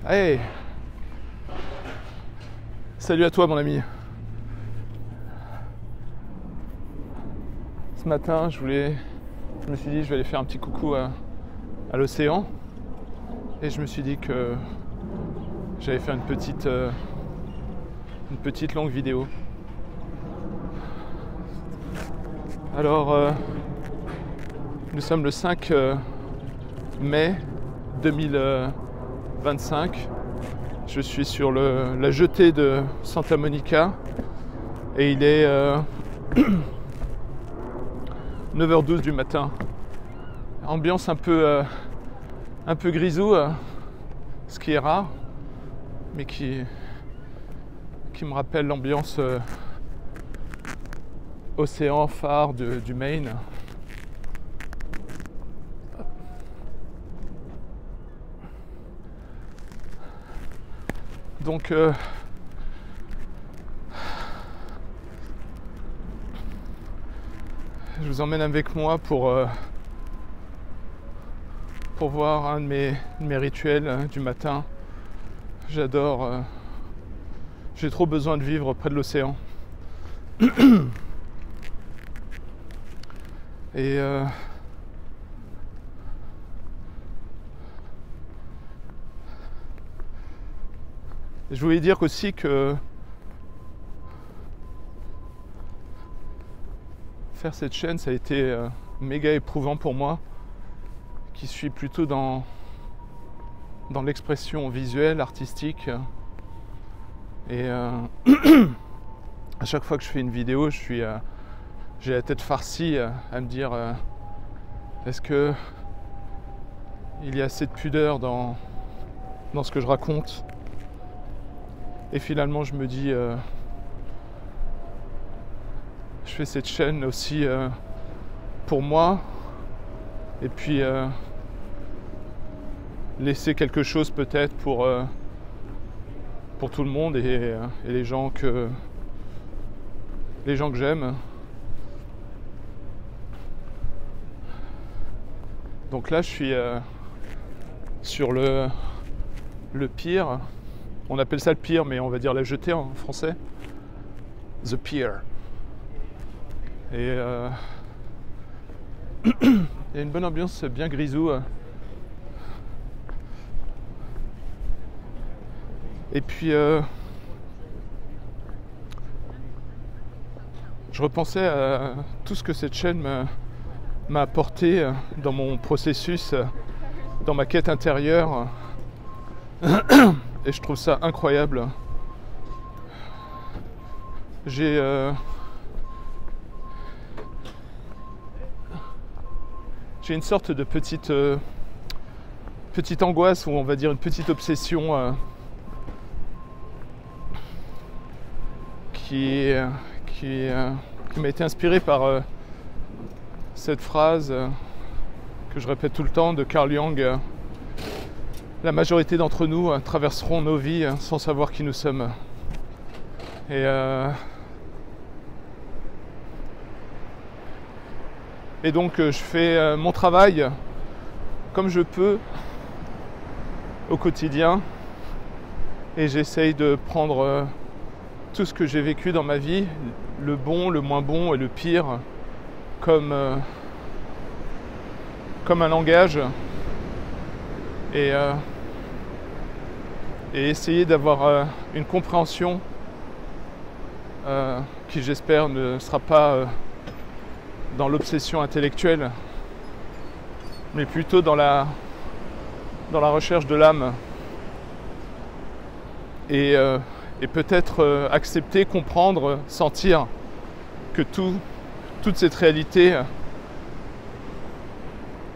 Hey! Salut à toi mon ami. Ce matin je me suis dit je vais aller faire un petit coucou à l'océan. Et je me suis dit que j'allais faire une petite longue vidéo. Alors nous sommes le 5 mai 2025. Je suis sur la jetée de Santa Monica et il est 9h12 du matin. Ambiance un peu grisou, ce qui est rare, mais qui me rappelle l'ambiance océan phare du Maine. Donc je vous emmène avec moi pour voir un de mes rituels du matin. J'adore, j'ai trop besoin de vivre près de l'océan. Et je voulais dire aussi que faire cette chaîne, ça a été méga éprouvant pour moi, qui suis plutôt dans l'expression visuelle, artistique. Et à chaque fois que je fais une vidéo, j'ai la tête farcie à me dire est-ce que il y a assez de pudeur dans ce que je raconte. Et finalement je me dis je fais cette chaîne aussi pour moi, et puis laisser quelque chose peut-être pour tout le monde et les gens que j'aime. Donc là je suis sur le pier. On appelle ça le pier, mais on va dire la jetée en français. The pier. Et il y a une bonne ambiance bien grisou. Et puis je repensais à tout ce que cette chaîne m'a apporté dans mon processus, dans ma quête intérieure. Et je trouve ça incroyable. J'ai une sorte de petite angoisse, ou on va dire une petite obsession qui m'a été inspirée par cette phrase que je répète tout le temps de Carl Jung. La majorité d'entre nous traverseront nos vies sans savoir qui nous sommes. Et donc je fais mon travail comme je peux au quotidien, et j'essaye de prendre tout ce que j'ai vécu dans ma vie, le bon, le moins bon et le pire, comme un langage, et essayer d'avoir une compréhension qui, j'espère, ne sera pas dans l'obsession intellectuelle, mais plutôt dans la recherche de l'âme, et peut-être accepter, comprendre, sentir que toute cette réalité,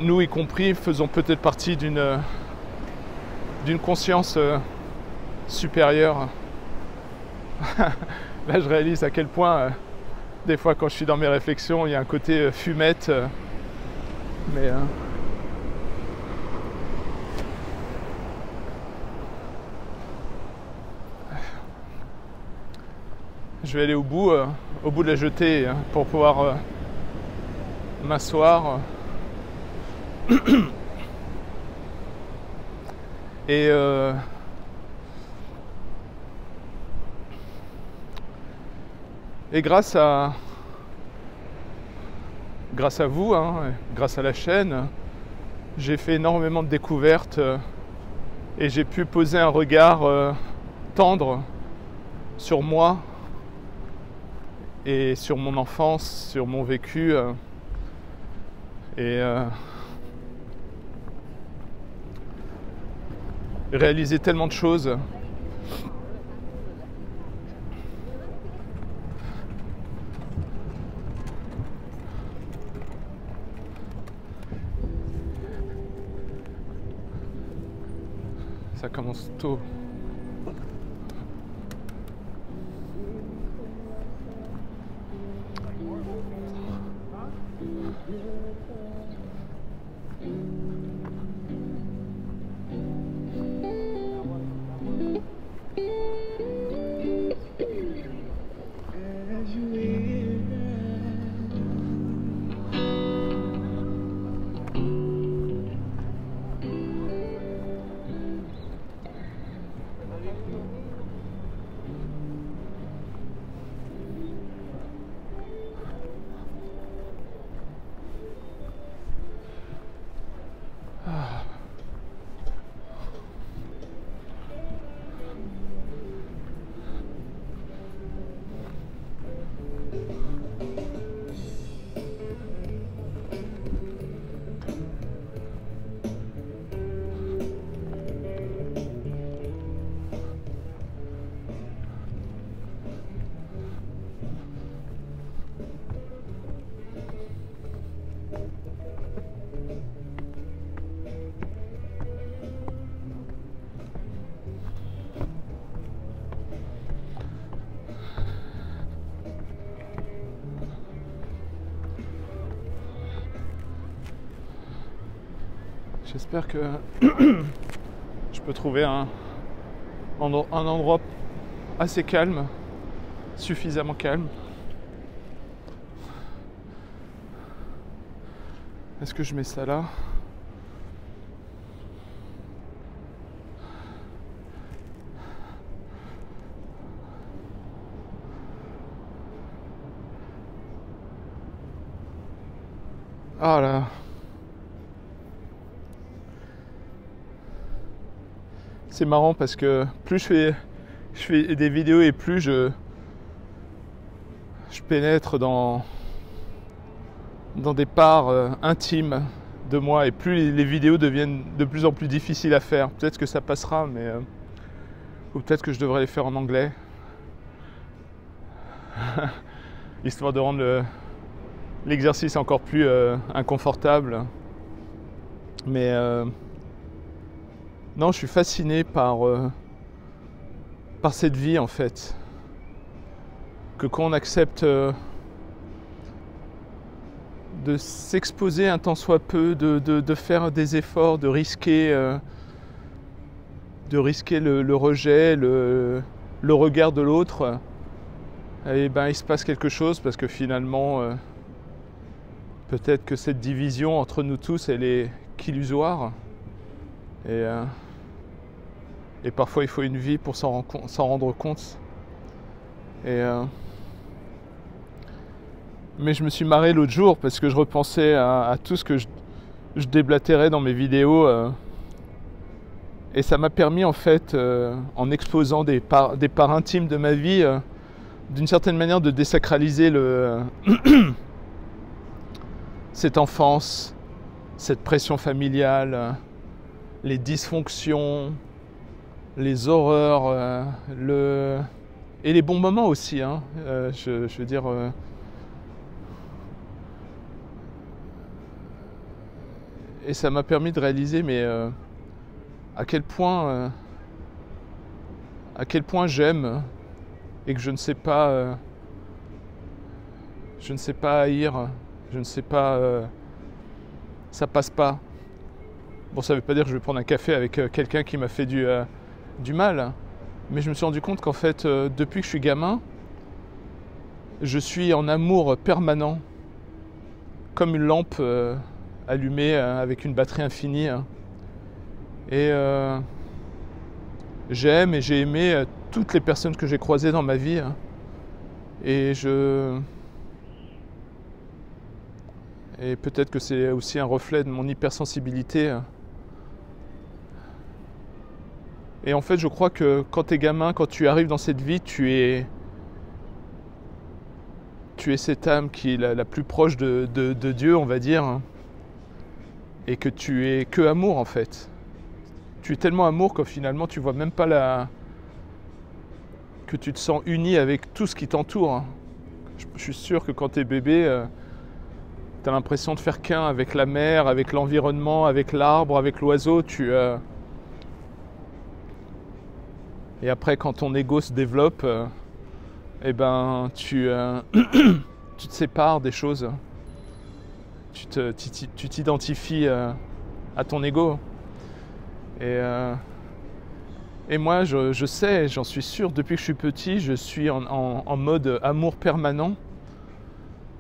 nous y compris, faisons peut-être partie d'une conscience supérieure. Là, je réalise à quel point, des fois, quand je suis dans mes réflexions, il y a un côté fumette. Mais je vais aller au bout de la jetée pour pouvoir m'asseoir Et grâce à vous, hein, grâce à la chaîne, j'ai fait énormément de découvertes et j'ai pu poser un regard tendre sur moi et sur mon enfance, sur mon vécu et réaliser tellement de choses. Ça commence tôt. J'espère que je peux trouver un endroit assez calme, suffisamment calme. Est-ce que je mets ça là ? Ah là. C'est marrant parce que plus je fais des vidéos et plus je pénètre dans des parts intimes de moi et plus les vidéos deviennent de plus en plus difficiles à faire. Peut-être que ça passera, mais ou peut-être que je devrais les faire en anglais, histoire de rendre l'exercice encore plus inconfortable. Mais non, je suis fasciné par cette vie en fait. Que quand on accepte de s'exposer un tant soit peu, de faire des efforts, de risquer le rejet, le regard de l'autre, et ben il se passe quelque chose parce que finalement peut-être que cette division entre nous tous elle est qu'illusoire et parfois il faut une vie pour s'en rendre compte. Mais je me suis marré l'autre jour parce que je repensais à tout ce que je déblatérais dans mes vidéos et ça m'a permis en fait, en exposant des parts intimes de ma vie, d'une certaine manière de désacraliser cette enfance, cette pression familiale, les dysfonctions, les horreurs, et les bons moments aussi, hein. Je veux dire, et ça m'a permis de réaliser à quel point j'aime et que je ne sais pas haïr, je ne sais pas, ça passe pas. Bon, ça veut pas dire que je vais prendre un café avec quelqu'un qui m'a fait du mal, mais je me suis rendu compte qu'en fait, depuis que je suis gamin, je suis en amour permanent, comme une lampe allumée avec une batterie infinie. Et j'aime et j'ai aimé toutes les personnes que j'ai croisées dans ma vie. Et peut-être que c'est aussi un reflet de mon hypersensibilité. Et en fait, je crois que quand t'es gamin, quand tu arrives dans cette vie, tu es cette âme qui est la plus proche de Dieu, on va dire. Et que tu es que amour, en fait. Tu es tellement amour que finalement, tu vois même pas que tu te sens uni avec tout ce qui t'entoure. Je suis sûr que quand t'es bébé, t'as l'impression de faire qu'un avec la mer, avec l'environnement, avec l'arbre, avec l'oiseau. Et après, quand ton ego se développe, eh ben, tu te sépares des choses. Tu t'identifies à ton ego. Et moi, je sais, j'en suis sûr, depuis que je suis petit, je suis en mode amour permanent.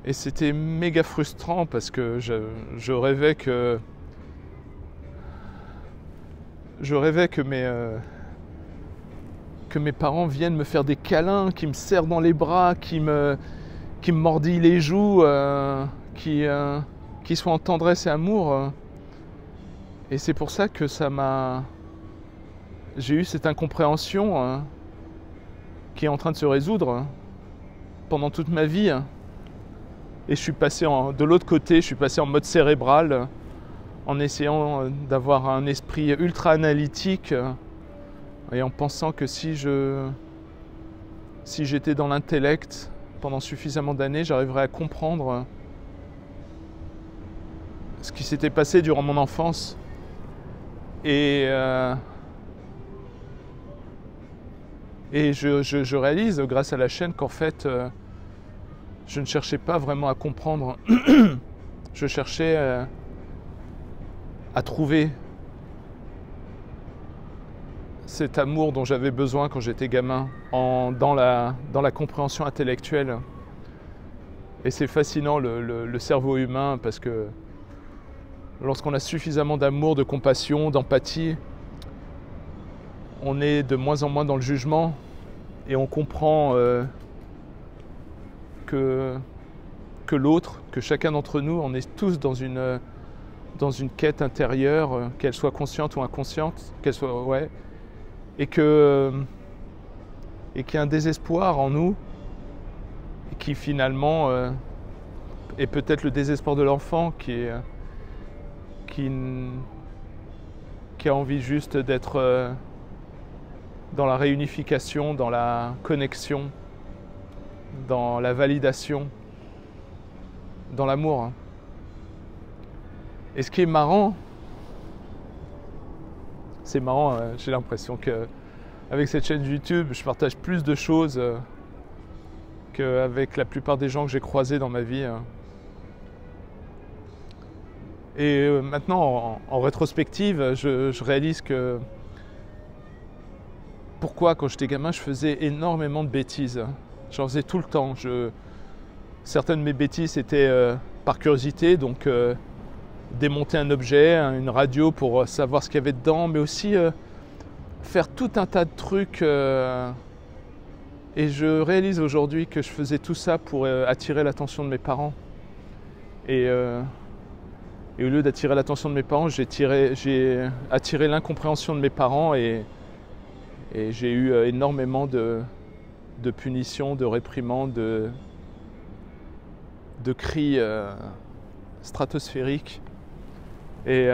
Et c'était méga frustrant parce que je rêvais que mes parents viennent me faire des câlins, qui me serrent dans les bras, qui me mordillent les joues, qui soient en tendresse et amour. Et c'est pour ça que j'ai eu cette incompréhension qui est en train de se résoudre pendant toute ma vie. Et je suis passé de l'autre côté, je suis passé en mode cérébral, en essayant d'avoir un esprit ultra analytique et en pensant que si j'étais dans l'intellect pendant suffisamment d'années, j'arriverais à comprendre ce qui s'était passé durant mon enfance. Et je réalise grâce à la chaîne qu'en fait je ne cherchais pas vraiment à comprendre. Je cherchais à trouver cet amour dont j'avais besoin quand j'étais gamin dans la compréhension intellectuelle. Et c'est fascinant le cerveau humain parce que lorsqu'on a suffisamment d'amour, de compassion, d'empathie, on est de moins en moins dans le jugement et on comprend que l'autre, que chacun d'entre nous, on est tous dans une quête intérieure, qu'elle soit consciente ou inconsciente, et qu'il y a un désespoir en nous qui finalement est peut-être le désespoir de l'enfant qui a envie juste d'être dans la réunification, dans la connexion, dans la validation, dans l'amour. Et ce qui est marrant, j'ai l'impression qu'avec cette chaîne YouTube, je partage plus de choses qu'avec la plupart des gens que j'ai croisés dans ma vie. Et maintenant, en rétrospective, je réalise que pourquoi, quand j'étais gamin, je faisais énormément de bêtises. J'en faisais tout le temps. Certaines de mes bêtises étaient par curiosité, donc démonter un objet, une radio pour savoir ce qu'il y avait dedans, mais aussi faire tout un tas de trucs. Et je réalise aujourd'hui que je faisais tout ça pour attirer l'attention de mes parents. Et au lieu d'attirer l'attention de mes parents, j'ai attiré l'incompréhension de mes parents et j'ai eu énormément de punitions, de réprimandes, de cris stratosphériques. Et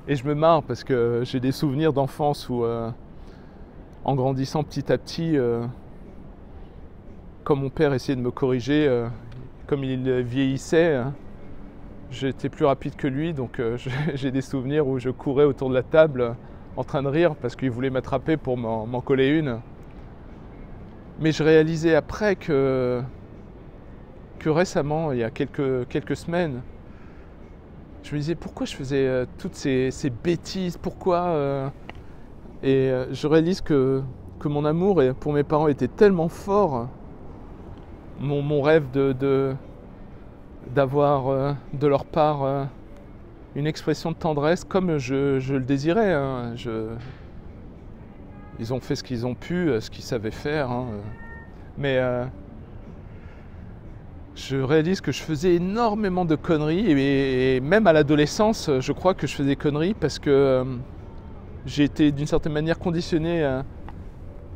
je me marre parce que j'ai des souvenirs d'enfance où, en grandissant petit à petit, comme mon père essayait de me corriger, comme il vieillissait, j'étais plus rapide que lui, donc j'ai des souvenirs où je courais autour de la table en train de rire parce qu'il voulait m'attraper pour m'en coller une. Mais je réalisais après que récemment, il y a quelques semaines, je me disais pourquoi je faisais toutes ces bêtises, pourquoi et je réalise que mon amour pour mes parents était tellement fort, mon rêve d'avoir de leur part une expression de tendresse comme je le désirais. Hein. Ils ont fait ce qu'ils ont pu, ce qu'ils savaient faire. Hein. Mais je réalise que je faisais énormément de conneries et même à l'adolescence, je crois que je faisais des conneries parce que j'ai été d'une certaine manière conditionné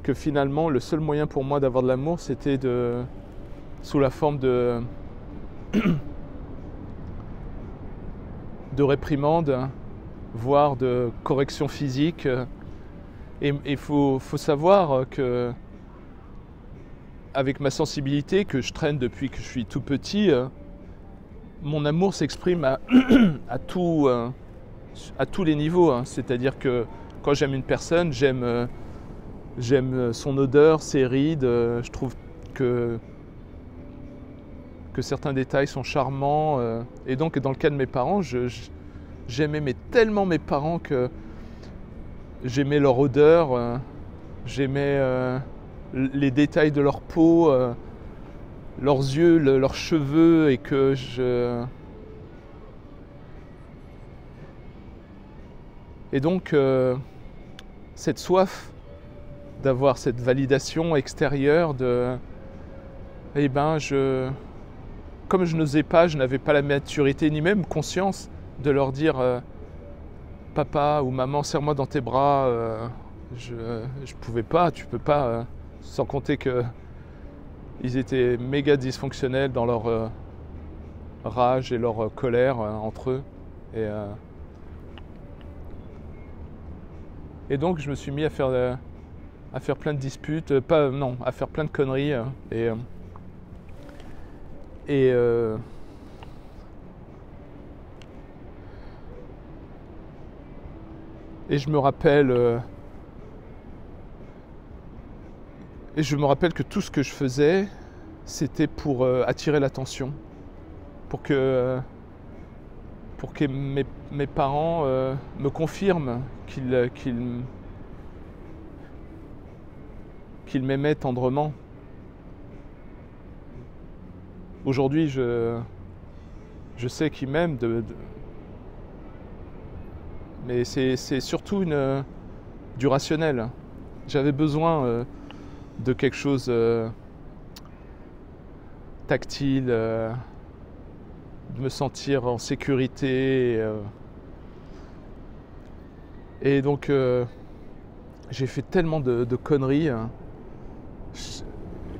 que finalement le seul moyen pour moi d'avoir de l'amour c'était sous la forme de réprimande, voire de correction physique. Et il faut savoir que avec ma sensibilité que je traîne depuis que je suis tout petit, mon amour s'exprime à tous les niveaux. Hein. C'est-à-dire que quand j'aime une personne, j'aime son odeur, ses rides. Je trouve que certains détails sont charmants. Et donc dans le cas de mes parents, j'aimais tellement mes parents que j'aimais leur odeur, j'aimais les détails de leur peau, leurs yeux, leurs cheveux, et que Et donc, cette soif d'avoir cette validation extérieure comme je n'osais pas, je n'avais pas la maturité ni même conscience de leur dire papa ou maman, serre-moi dans tes bras. Je pouvais pas, tu peux pas. Sans compter que ils étaient méga dysfonctionnels dans leur rage et leur colère entre eux. Et donc je me suis mis à faire plein de disputes, à faire plein de conneries. Et je me rappelle que tout ce que je faisais, c'était pour attirer l'attention, pour que mes parents me confirment qu'ils m'aimaient tendrement. Aujourd'hui, je sais qu'ils m'aiment, mais c'est surtout du rationnel. J'avais besoin de quelque chose tactile, de me sentir en sécurité. Et donc, j'ai fait tellement de conneries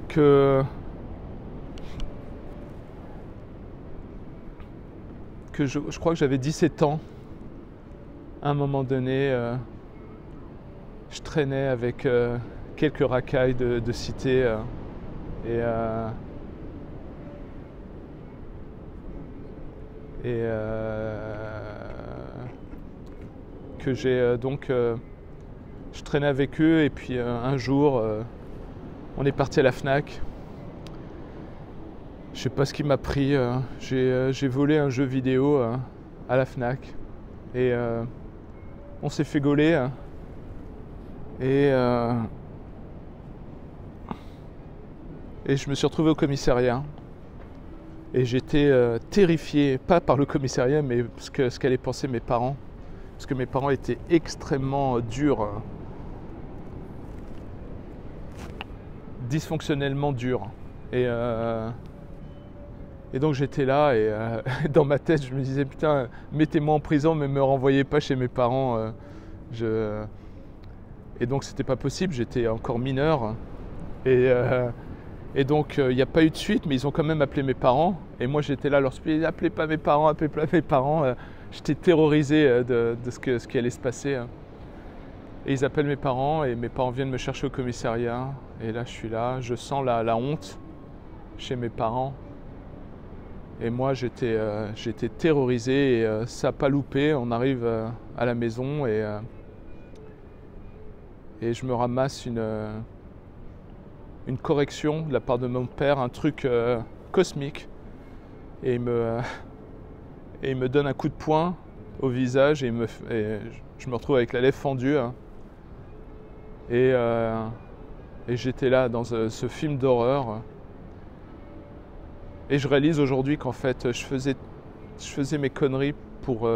que je crois que j'avais 17 ans. À un moment donné, je traînais avec quelques racailles de cité que j'ai je traînais avec eux, et puis un jour on est parti à la Fnac. Je sais pas ce qui m'a pris, j'ai volé un jeu vidéo à la Fnac et on s'est fait gauler et je me suis retrouvé au commissariat et j'étais terrifié, pas par le commissariat, mais ce qu'allaient penser mes parents, parce que mes parents étaient extrêmement durs, dysfonctionnellement durs, et donc j'étais là et dans ma tête je me disais putain, mettez-moi en prison mais me renvoyez pas chez mes parents. Et donc c'était pas possible, j'étais encore mineur. Et donc il n'y a pas eu de suite, mais ils ont quand même appelé mes parents. Et moi j'étais là, leur expliquer, appelez pas mes parents, appelez pas mes parents. J'étais terrorisé de ce qui allait se passer. Et ils appellent mes parents et mes parents viennent me chercher au commissariat. Et là je suis là, je sens la honte chez mes parents. Et moi j'étais terrorisé et ça n'a pas loupé. On arrive à la maison et je me ramasse une correction de la part de mon père, un truc cosmique. Et il me donne un coup de poing au visage et je me retrouve avec la lèvre fendue. Et j'étais là dans ce film d'horreur. Et je réalise aujourd'hui qu'en fait je faisais mes conneries pour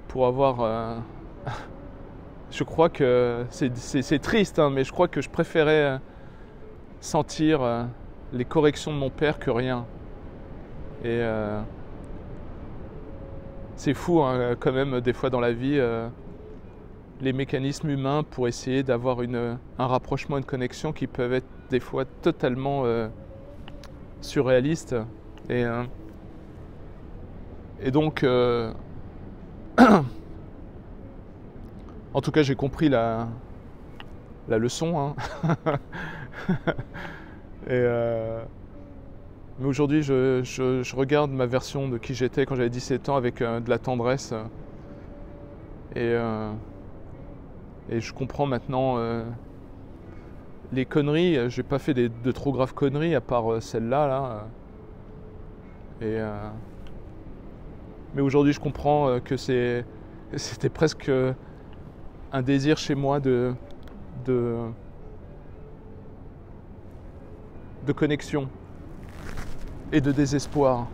pour avoir... je crois que c'est triste, hein, mais je crois que je préférais sentir les corrections de mon père que rien. Et c'est fou, hein, quand même, des fois dans la vie, les mécanismes humains pour essayer d'avoir un rapprochement, une connexion qui peuvent être des fois totalement surréalistes. Et donc, en tout cas, j'ai compris la leçon. Hein. Mais aujourd'hui, je regarde ma version de qui j'étais quand j'avais 17 ans avec de la tendresse. Et je comprends maintenant les conneries. J'ai pas fait de trop graves conneries à part celle-là. Là. Mais aujourd'hui, je comprends que c'était presque un désir chez moi de connexion et de désespoir.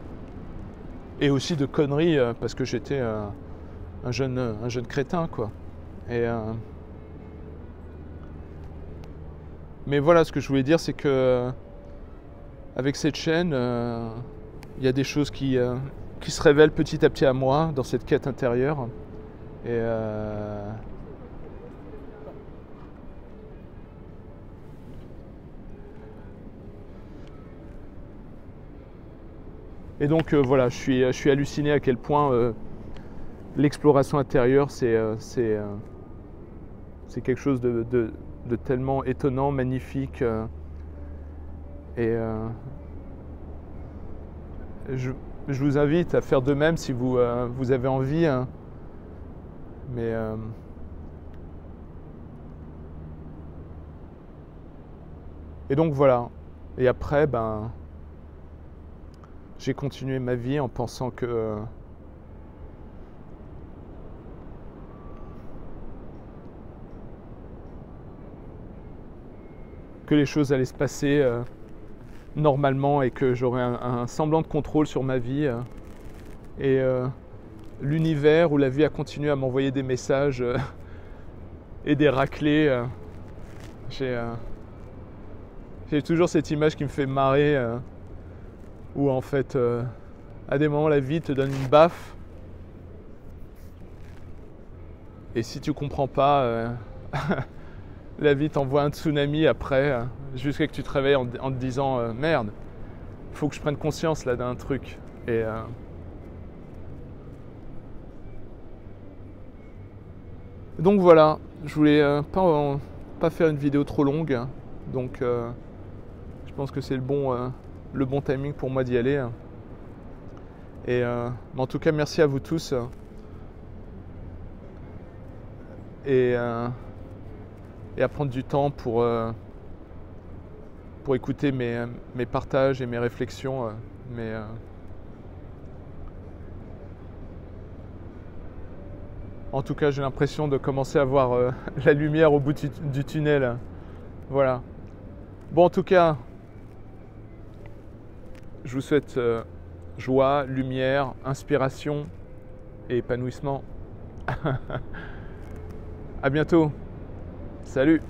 Et aussi de conneries parce que j'étais un jeune crétin, quoi. Mais voilà, ce que je voulais dire, c'est que avec cette chaîne, il y a des choses qui se révèlent petit à petit à moi dans cette quête intérieure. Et donc voilà, je suis halluciné à quel point l'exploration intérieure, c'est quelque chose de tellement étonnant, magnifique. Je vous invite à faire de même si vous avez envie. Hein. Et donc voilà. Et après, j'ai continué ma vie en pensant que les choses allaient se passer normalement et que j'aurais un semblant de contrôle sur ma vie. Et l'univers ou la vie a continué à m'envoyer des messages et des raclées. J'ai toujours cette image qui me fait marrer où en fait à des moments la vie te donne une baffe et si tu comprends pas la vie t'envoie un tsunami après jusqu'à que tu te réveilles en te disant merde, il faut que je prenne conscience là d'un truc. Et donc voilà, je voulais pas faire une vidéo trop longue, donc je pense que c'est le bon timing pour moi d'y aller. Mais en tout cas, merci à vous tous. Et à prendre du temps pour écouter mes partages et mes réflexions. En tout cas, j'ai l'impression de commencer à voir la lumière au bout du tunnel. Voilà. Bon, en tout cas, je vous souhaite joie, lumière, inspiration et épanouissement. À bientôt. Salut.